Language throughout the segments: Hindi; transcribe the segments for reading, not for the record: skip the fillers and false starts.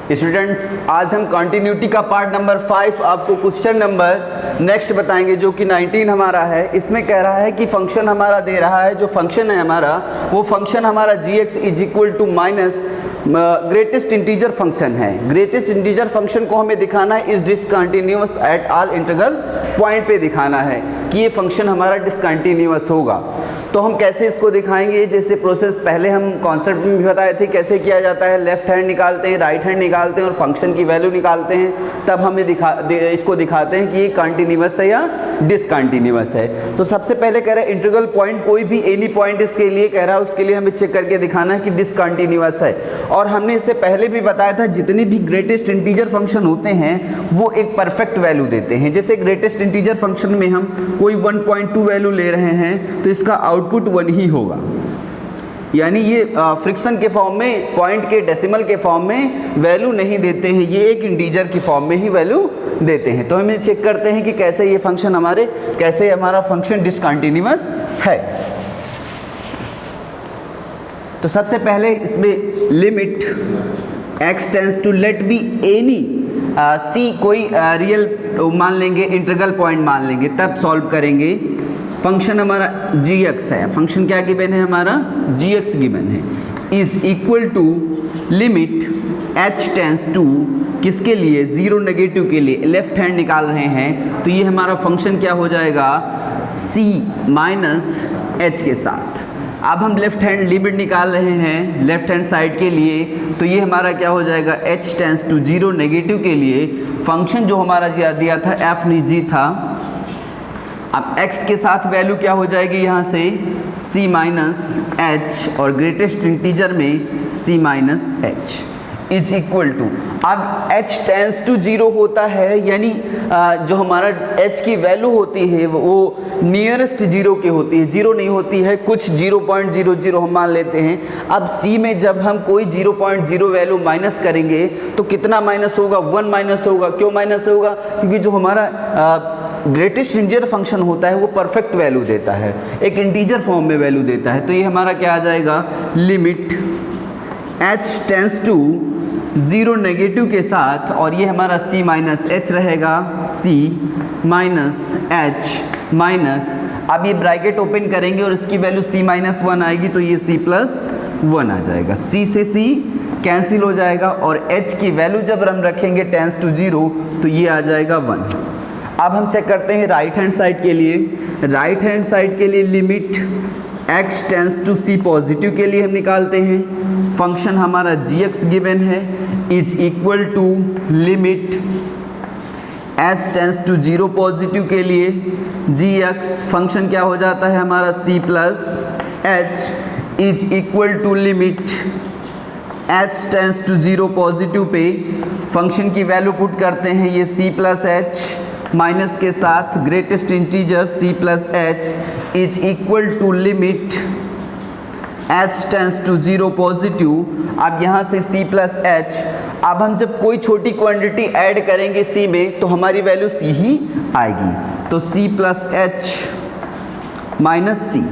स्टूडेंट्स आज हम कंटिन्यूटी का पार्ट नंबर 5 आपको क्वेश्चन नंबर नेक्स्ट बताएंगे जो कि 19 हमारा है। इसमें कह रहा है कि फंक्शन हमारा दे रहा है, जो फंक्शन है हमारा वो फंक्शन हमारा gx is equal to minus greatest integer function है। ग्रेटेस्ट इंटीजर फंक्शन को हमें दिखाना है is discontinuous at all integral point पे दिखाना है कि ये फंक्शन हमारा डिसकंटिन्यूअस होगा। तो हम कैसे इसको दिखाएंगे, जैसे प्रोसेस पहले हम कॉन्सेप्ट में भी बताए थे कैसे किया जाता है। लेफ्ट हैंड निकालते हैं, राइट हैंड निकालते हैं और फंक्शन की वैल्यू निकालते हैं, तब हमें इसको दिखाते हैं कि ये कंटिन्यूअस है या डिसकंटिन्यूअस है। तो सबसे पहले कह रहा है इंटीग्रल पॉइंट कोई भी एनी पॉइंट इसके लिए कह रहा है, उसके लिए हमें चेक करके दिखाना है कि डिसकंटिन्यूअस है। और हमने इससे पहले भी बताया था जितने भी ग्रेटेस्ट इंटीजर फंक्शन होते हैं वो एक परफेक्ट वैल्यू देते हैं। जैसे ग्रेटेस्ट इंटीजर फंक्शन में हम कोई 1.2 वैल्यू ले रहे हैं तो इसका आउटपुट 1 ही होगा, यानी ये फ्रिक्शन के फॉर्म में, पॉइंट के डेसिमल के फॉर्म में वैल्यू नहीं देते हैं, ये एक इंटीजर की फॉर्म में ही वैल्यू देते हैं। तो हम ये चेक करते हैं कि कैसे ये फंक्शन कैसे हमारा फंक्शन डिसकंटिन्यूअस है। तो सबसे पहले इसमें limit x tends to let be any C कोई रियल मान लेंगे, इंटीग्रल पॉइंट मान लेंगे, तब सॉल्व करेंगे। फंक्शन हमारा gx है, फंक्शन क्या गिवन है हमारा gx गिवन है, is equal to limit h tends to किसके लिए, जीरो नेगेटिव के लिए, लेफ्ट हैंड निकाल रहे हैं तो ये हमारा फंक्शन क्या हो जाएगा c माइनस h के साथ। अब हम लेफ्ट हैंड लिमिट निकाल रहे हैं लेफ्ट हैंड साइड के लिए, तो ये हमारा क्या हो जाएगा h tends to zero negative के लिए फंक्शन जो हमारा दिया था f निजी था। अब x के साथ वैल्यू क्या हो जाएगी यहाँ से c माइनस h और ग्रेटेस्ट इंटीजर में c minus h is equal to, अब h टेंस टू जीरो होता है, यानी जो हमारा h की वैल्यू होती है वो नियरेस्ट जीरो की होती है, जीरो नहीं होती है, कुछ 0.00 हम मान लेते हैं। अब c में जब हम कोई 0.0 वैल्यू माइनस करेंगे तो कितना माइनस होगा, 1 माइनस होगा। क्यों माइनस होगा, क्योंकि जो हमारा ग्रेटेस्ट इंटीजर फंक्शन होता है वो परफेक्ट वैल्यू देता है, एक इंटीजर फॉर्म में वैल्यू देता है। तो ये हमारा क्या आ जाएगा, limit h tends to zero negative के साथ, और ये हमारा c माइनस एच रहेगा, c माइनस एच माइनस, अब ये ब्रैकेट ओपन करेंगे और इसकी वैल्यू c माइनस 1 आएगी तो ये c प्लस 1 आ जाएगा, c से c कैंसिल हो जाएगा और h की वैल्यू जब हम रखेंगे टेंस टू जीरो तो ये आ जाएगा 1। अब हम चेक करते हैं राइट हैंड साइड के लिए। राइट हैंड साइड के लिए limit x tends to c positive के लिए हम निकालते हैं, फंक्शन हमारा gx गिवन है is equal to limit s tends to zero positive के लिए gx, फंक्शन क्या हो जाता है हमारा c plus h is equal to limit h tends to zero positive पे फंक्शन की वैल्यू पुट करते हैं, ये c प्लस h माइनस के साथ greatest integer c plus h is equal to limit h tends to zero positive. अब यहाँ से c प्लस h, अब हम जब कोई छोटी क्वांटिटी ऐड करेंगे c में तो हमारी वैल्यू c ही आएगी, तो c plus h minus c,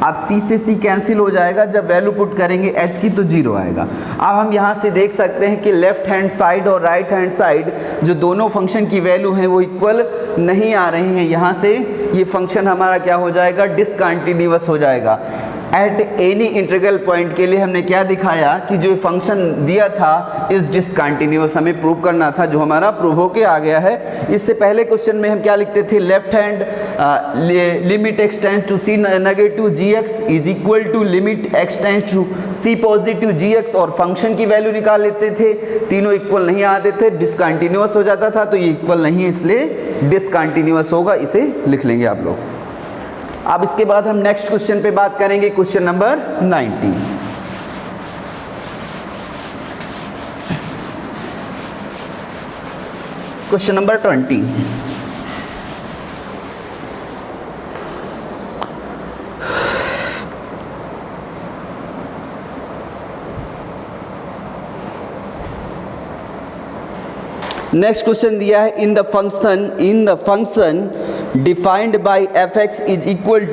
अब c से c कैंसिल हो जाएगा, जब वैल्यू पुट करेंगे h की तो जीरो आएगा। अब हम यहाँ से देख सकते हैं कि लेफ्ट हैंड साइड और राइट हैंड साइड जो दोनों फंक्शन की वैल्यू हैं वो इक्वल नहीं आ रही हैं, यहाँ से ये फंक्शन हमारा क्या हो जाएगा, डिसकंटिन्यूअस हो जाएगा। एट एनी इंटीग्रल पॉइंट के लिए हमने क्या दिखाया कि जो फंक्शन दिया था इज डिसकंटिन्यूअस, हमें प्रूव करना था, जो हमारा प्रूव होके आ गया है। इससे पहले क्वेश्चन में हम क्या लिखते थे, left hand limit x tends to c negative gx is equal to limit x tends to c positive gx, और फंक्शन की वैल्यू निकाल लेते थे, तीनों इक्वल नहीं आते थे, डिसकंटिन्यूअस हो जाता था, तो ये इक्वल नहीं है इसलिए डिसकंटिन्यूअस होगा, इसे लिख लेंगे आप लोग। अब इसके बाद हम नेक्स्ट क्वेश्चन पे बात करेंगे, question number 19। Question number 20। Next question दिया है, in the function defined by fx is equal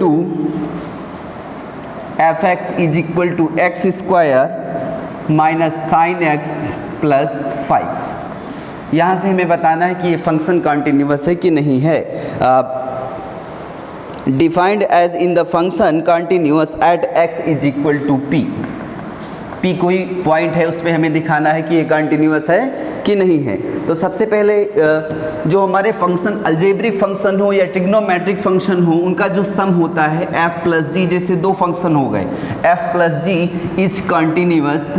to x square minus sine x plus 5। यहाँ से हमें बताना है कि ये फंक्शन कॉन्टिन्यूअस है कि नहीं है। Defined as in the function continuous at x is equal to p। p कोई पॉइंट है, उस पर हमें दिखाना है कि ये कॉन्टिन्यूअस है कि नहीं है। तो सबसे पहले जो हमारे फंक्शन अलजेब्रिक फंक्शन हो या ट्रिग्नोमेट्रिक फंक्शन हो, उनका जो सम होता है f प्लस जी, जैसे दो फंक्शन हो गए f plus g is continuous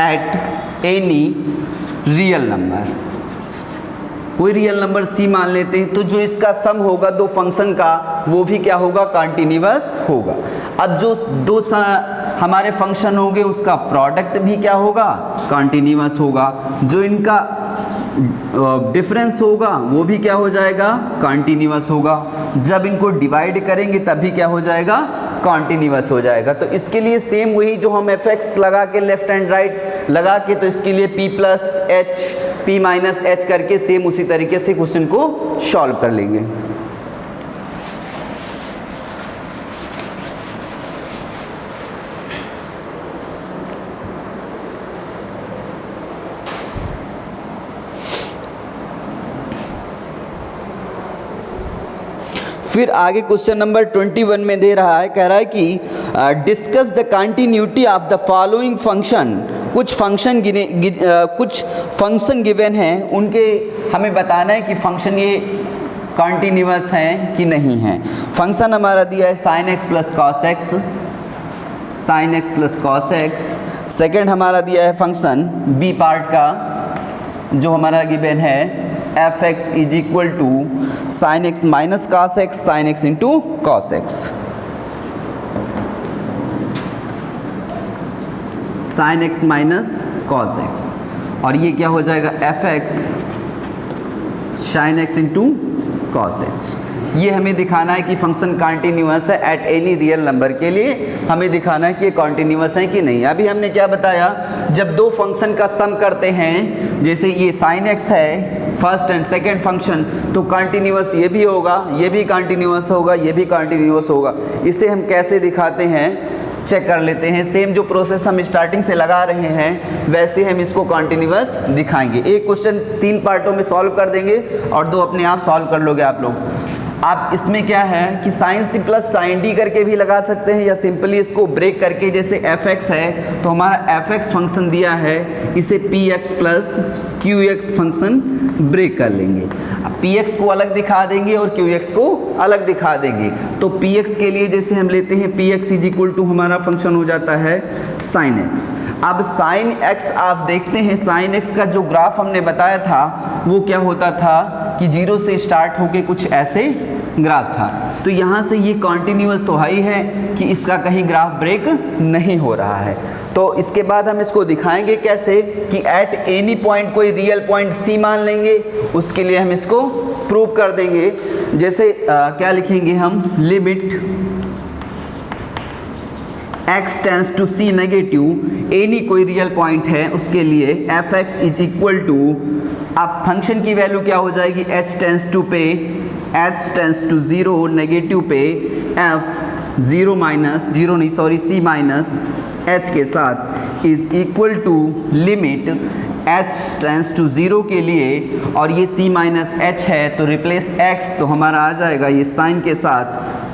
at any real number. कोई रियल नंबर c मान लेते हैं, तो जो इसका सम होगा दो फंक्शन का, वो भी क्या होगा, कॉन्टिन्यूअस होगा। अब जो दो हमारे फंक्शन होंगे उसका प्रोडक्ट भी क्या होगा, कॉन्टिन्यूअस होगा। जो इनका डिफरेंस होगा वो भी क्या हो जाएगा, कॉन्टिन्यूअस होगा। जब इनको डिवाइड करेंगे तब भी क्या हो जाएगा, कॉन्टिन्यूअस हो जाएगा। तो इसके लिए सेम वही जो हम fx लगा के लेफ्ट एंड राइट लगा के, तो इसके लिए p plus h p minus h करके सेम उसी तरीके से क्वेश्चन को सॉल्व कर लेंगे। फिर आगे क्वेश्चन नंबर 21 में दे रहा है, कह रहा है कि discuss the continuity of the following function. कुछ फंक्शन गिवन हैं, उनके हमें बताना है कि फंक्शन ये कॉन्टिन्यूअस हैं कि नहीं हैं। फंक्शन हमारा दिया है sin x plus cos x, sin x plus cos x. Second हमारा दिया है फंक्शन बी पार्ट का, जो हमारा गिवन है f(x) is equal to sine x minus cos x, sine x into cos x. Sine x minus cos x, और ये क्या हो जाएगा, f(x) sine x into cos x. ये हमें दिखाना है कि फंक्शन कॉन्टिन्यूअस है एट एनी रियल नंबर के लिए हमें दिखाना है कि ये कॉन्टिन्यूअस है कि नहीं। अभी हमने क्या बताया, जब दो फंक्शन का सम करते हैं, जैसे ये साइन एक्स है फर्स्ट एंड सेकेंड फंक्शन, तो कॉन्टिन्यूअस ये भी होगा, ये भी कॉन्टिन्यूअस होगा, ये भी कॉन्टिन्यूअस होगा। इसे हम कैसे दिखाते हैं, चेक कर लेते हैं। सेम जो प्रोसेस हम स्टार्टिंग से लगा रहे हैं वैसे हम इसको कॉन्टिन्यूअस दिखाएंगे। एक क्वेश्चन 3 पार्टों में सॉल्व कर देंगे और 2 अपने आप सॉल्व कर लोगे आप लोग। आप इसमें क्या है कि sine c plus sine d करके भी लगा सकते हैं, या सिंपली इसको ब्रेक करके, जैसे fx है तो हमारा fx फंक्शन दिया है, इसे px plus qx function break कर लेंगे। अब px को अलग दिखा देंगे और qx को अलग दिखा देंगे। तो px के लिए जैसे हम लेते हैं px इज इक्वल टू हमारा फंक्शन हो जाता है sin x। अब sin x आप देखते हैं, sin x का जो ग्राफ हमने बताया था वो क्या होता था कि 0 से स्टार्ट होके कुछ ऐसे ग्राफ था। तो यहाँ से ये कॉन्टिन्यूअस तो है ही है कि इसका कहीं ग्राफ ब्रेक नहीं हो रहा है। तो इसके बाद हम इसको दिखाएंगे कैसे कि एट एनी पॉइंट कोई रियल पॉइंट सी मान लेंगे, उसके लिए हम इसको प्रूव कर देंगे। जैसे क्या लिखेंगे हम, limit x tends to c negative any कोई रियल पॉइंट है, उसके लिए f(x) इज इक्वल टू, अब फंक्शन की वैल्यू क्या हो जाएगी, h टेंस टू पे h टेंस टू 0 नेगेटिव पे f 0 माइनस 0 नहीं सॉरी c माइनस h के साथ is equal to limit h tends to 0 के लिए, और ये c माइनस h है तो रिप्लेस x, तो हमारा आ जाएगा ये साइन के साथ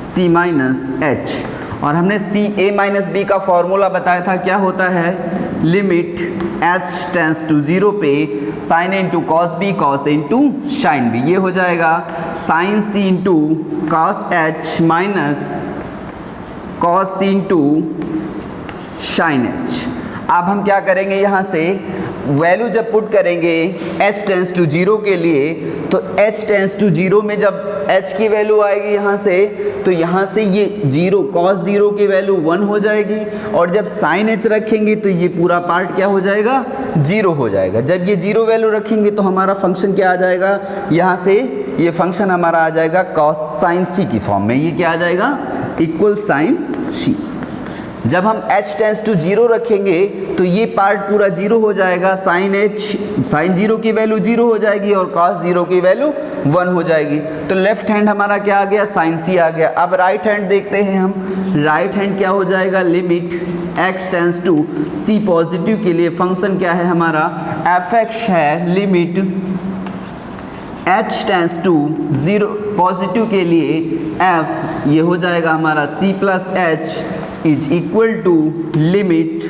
c माइनस h। और हमने सी ए माइनस बी का फॉर्मूला बताया था, क्या होता है, लिमिट h टेंस टू 0 पे sine into cos B, cos into sine B. ये हो जाएगा sine C into cos H minus cos C into sine H. अब हम क्या करेंगे, यहाँ से वैल्यू जब पुट करेंगे h टेंस टू 0 के लिए, तो h टेंस टू 0 में जब h की वैल्यू आएगी यहाँ से, तो यहाँ से ये 0 cos 0 की वैल्यू 1 हो जाएगी, और जब sin h रखेंगे तो ये पूरा पार्ट क्या हो जाएगा, 0 हो जाएगा। जब ये 0 वैल्यू रखेंगे तो हमारा फंक्शन क्या आ जाएगा, यहाँ से ये फंक्शन हमारा आ जाएगा cos sin c की फॉर्म में। ये क्या आ जाएगा, इक्वल sin c। जब हम h टेंस टू 0 रखेंगे तो ये पार्ट पूरा 0 हो जाएगा, साइन 0 की वैल्यू 0 हो जाएगी और cos 0 की वैल्यू 1 हो जाएगी। तो लेफ्ट हैंड हमारा क्या आ गया, साइन c आ गया। अब राइट हैंड देखते हैं हम, राइट हैंड क्या हो जाएगा, limit x tends to c positive के लिए फंक्शन क्या है हमारा, fx है, limit h tends to 0 positive के लिए f ये हो जाएगा हमारा c plus h is equal to limit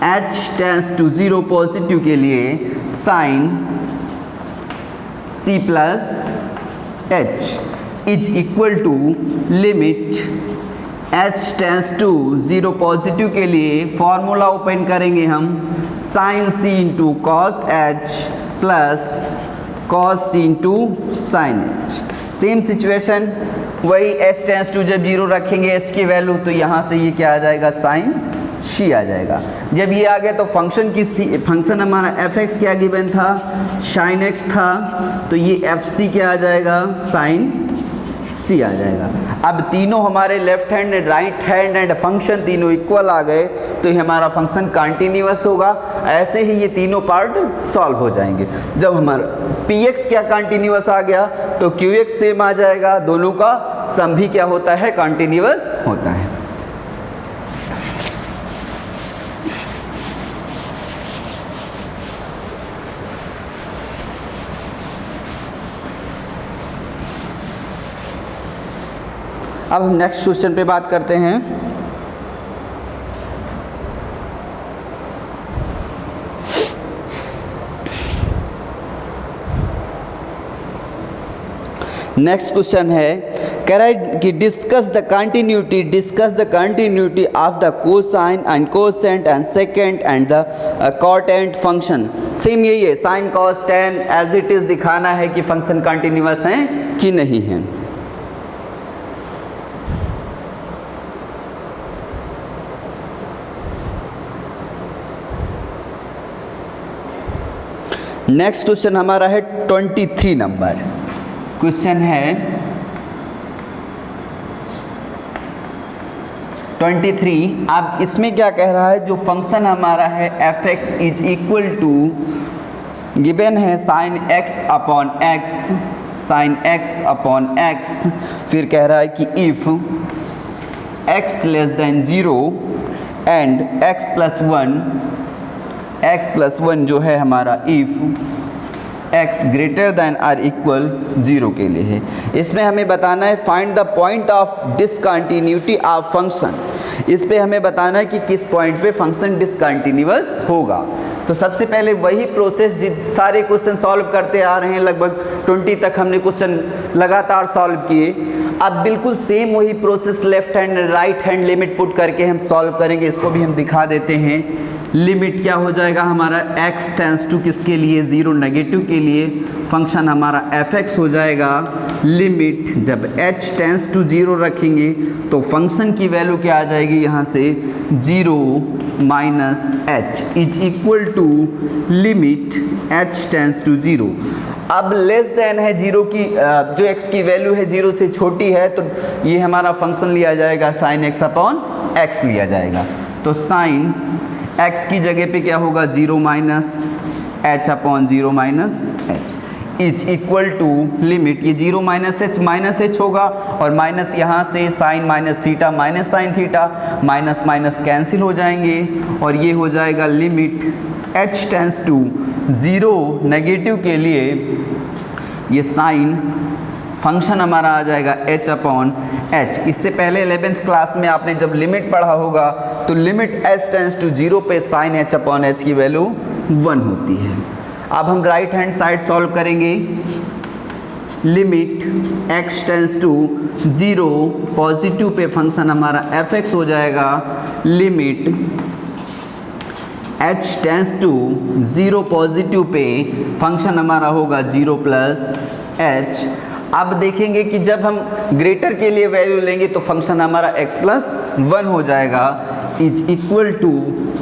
h tends to 0 positive के लिए sine c plus h is equal to limit h tends to 0 positive के लिए फॉर्मूला ओपन करेंगे हम, sine c into cos h plus cos c into sine h। Same situation वही h टेंस टू जब 0 रखेंगे h की वैल्यू तो यहाँ से ये क्या आ जाएगा, साइन c आ जाएगा। जब ये आ गया तो फंक्शन हमारा fx क्या गिवन था, sin x था, तो ये fc क्या आ जाएगा, साइन c आ जाएगा। अब तीनों हमारे left hand right hand and function तीनों इक्वल आ गए तो ये हमारा फंक्शन कंटिन्यूअस होगा। ऐसे ही ये तीनों पार्ट सॉल्व हो जाएंगे। जब हमारा px क्या कंटिन्यूअस आ गया तो qx सेम आ जाएगा, दोनों का सम भी क्या होता है, कंटिन्यूअस होता है। अब हम नेक्स्ट क्वेश्चन पे बात करते हैं। नेक्स्ट क्वेश्चन है, करेक्ट कि discuss the continuity of the cosine and cosecant and secant and the cotangent function. Same यही है, sine cos tan as it is दिखाना है कि फंक्शन कंटिन्यूअस हैं कि नहीं है। नेक्स्ट क्वेश्चन हमारा है 23 नंबर क्वेश्चन है 23। अब इसमें क्या कह रहा है, जो फंक्शन हमारा है fx is equal to given है sine x upon x, sine x upon x, फिर कह रहा है कि if x less than 0 and x plus 1 जो है हमारा if x greater than or equal 0 के लिए है। इसमें हमें बताना है find the point of discontinuity of function. इस पे हमें बताना है कि किस पॉइंट पे फंक्शन डिसकंटिन्यूअस होगा। तो सबसे पहले वही प्रोसेस सारे क्वेश्चन सॉल्व करते आ रहे हैं, लगभग 20 तक हमने क्वेश्चन लगातार सॉल्व किए। अब बिल्कुल सेम वही process left hand right hand limit put करके हम सॉल्व करेंगे। इसको भी हम दिखा देते हैं। लिमिट क्या हो जाएगा हमारा, x टेंस टू किसके लिए, 0 नेगेटिव के लिए, फंक्शन हमारा fx हो जाएगा। लिमिट जब h टेंस टू 0 रखेंगे तो फंक्शन की वैल्यू क्या आ जाएगी यहाँ से, 0 minus h is equal to limit h tends to 0। अब लेस देन है 0 की, जो x की वैल्यू है 0 से छोटी है, तो ये हमारा फंक्शन लिया जाएगा साइन x अपॉन x लिया जाएगा। तो साइन x की जगह पे क्या होगा, 0 minus h upon 0 minus h is equal to limit, ये 0 माइनस h होगा और माइनस यहाँ से sine minus theta minus sine theta, minus minus cancel हो जाएंगे और ये हो जाएगा limit h tends to 0 negative के लिए ये साइन फंक्शन हमारा आ जाएगा h अपॉन h। इससे पहले 11th क्लास में आपने जब लिमिट पढ़ा होगा तो लिमिट h टेंस टू 0 पे साइन h अपॉन h की वैल्यू 1 होती है। अब हम राइट हैंड साइड सॉल्व करेंगे। Limit x tends to 0 positive पे फंक्शन हमारा fx हो जाएगा। Limit h tends to 0 positive पे फंक्शन हमारा होगा 0 प्लस h। अब देखेंगे कि जब हम ग्रेटर के लिए वैल्यू लेंगे तो फंक्शन हमारा x प्लस 1 हो जाएगा is equal to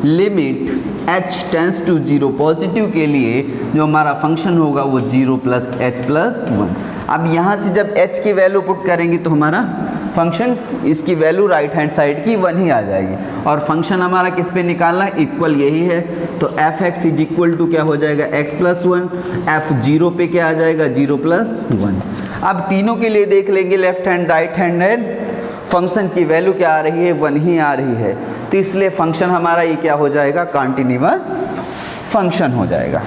limit h tends to 0 positive के लिए जो हमारा फंक्शन होगा वो 0 प्लस h प्लस 1। अब यहाँ से जब h की वैल्यू पुट करेंगे तो हमारा फंक्शन इसकी वैल्यू राइट हैंड साइड की 1 ही आ जाएगी। और फंक्शन हमारा किस पे निकालना है, इक्वल यही है, तो f x is equal to क्या हो जाएगा, x प्लस 1, एफ 0 पे क्या आ जाएगा, 0 प्लस 1। अब तीनों के लिए देख लेंगे left hand right hand, function की वैल्यू क्या आ रही है, 1 ही आ रही है, तो इसलिए फंक्शन हमारा ये क्या हो जाएगा, कॉन्टिन्यूअस फंक्शन हो जाएगा।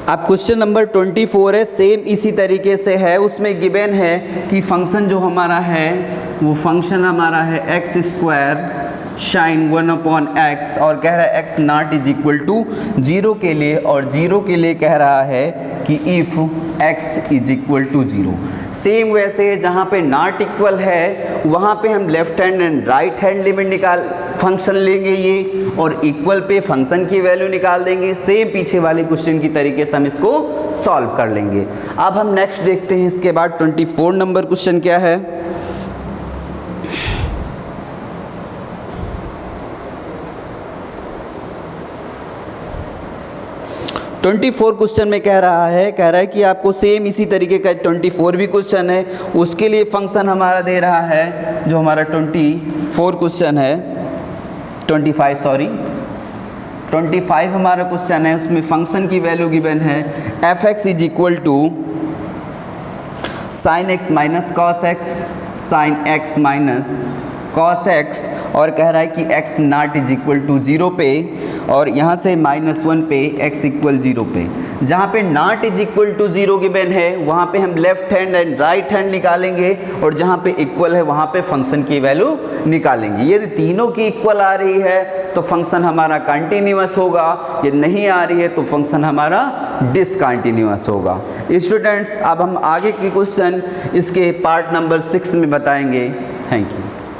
अब क्वेश्चन नंबर 24 है, सेम इसी तरीके से है, उसमें गिवन है कि फंक्शन जो हमारा है वो फंक्शन हमारा है एक्स स्क्वायर साइन 1/x और कह रहा है x not is equal to 0 के लिए, और 0 के लिए कह रहा है कि if x is equal to 0। Same वैसे जहाँ पे नॉट इक्वल है वहाँ पे हम left hand and right hand limit निकाल फंक्शन लेंगे ये, और इक्वल पे फंक्शन की वैल्यू निकाल देंगे। सेम पीछे वाले क्वेश्चन की तरीके से हम इसको सॉल्व कर लेंगे। अब हम नेक्स्ट देखते हैं, इसके बाद 24 नंबर क्वेश्चन क्या है। ट्वेंटी 24 क्वेश्चन में कह रहा है कि आपको सेम इसी तरीके का 24 भी क्वेश्चन है, उसके लिए फंक्शन हमारा दे रहा है जो हमारा 24 क्वेश्चन है, 25 हमारा क्वेश्चन है, उसमें फंक्शन की वैल्यू गिवन है f x is equal to sine x minus cos x, sine x minus cos x, और कह रहा है कि x not is equal to 0 पे, और यहाँ से -1 पे x इक्वल 0 पे। जहाँ पे not is equal to 0 given है वहाँ पे हम left hand and right hand निकालेंगे, और जहाँ पे इक्वल है वहाँ पे फंक्शन की वैल्यू निकालेंगे। यदि तीनों की इक्वल आ रही है तो फंक्शन हमारा कंटिन्यूअस होगा, यदि नहीं आ रही है तो फंक्शन हमारा डिसकंटिन्यूअस होगा। स्टूडेंट्स, अब हम आगे के क्वेश्चन इसके पार्ट नंबर 6 में बताएंगे। Thank you.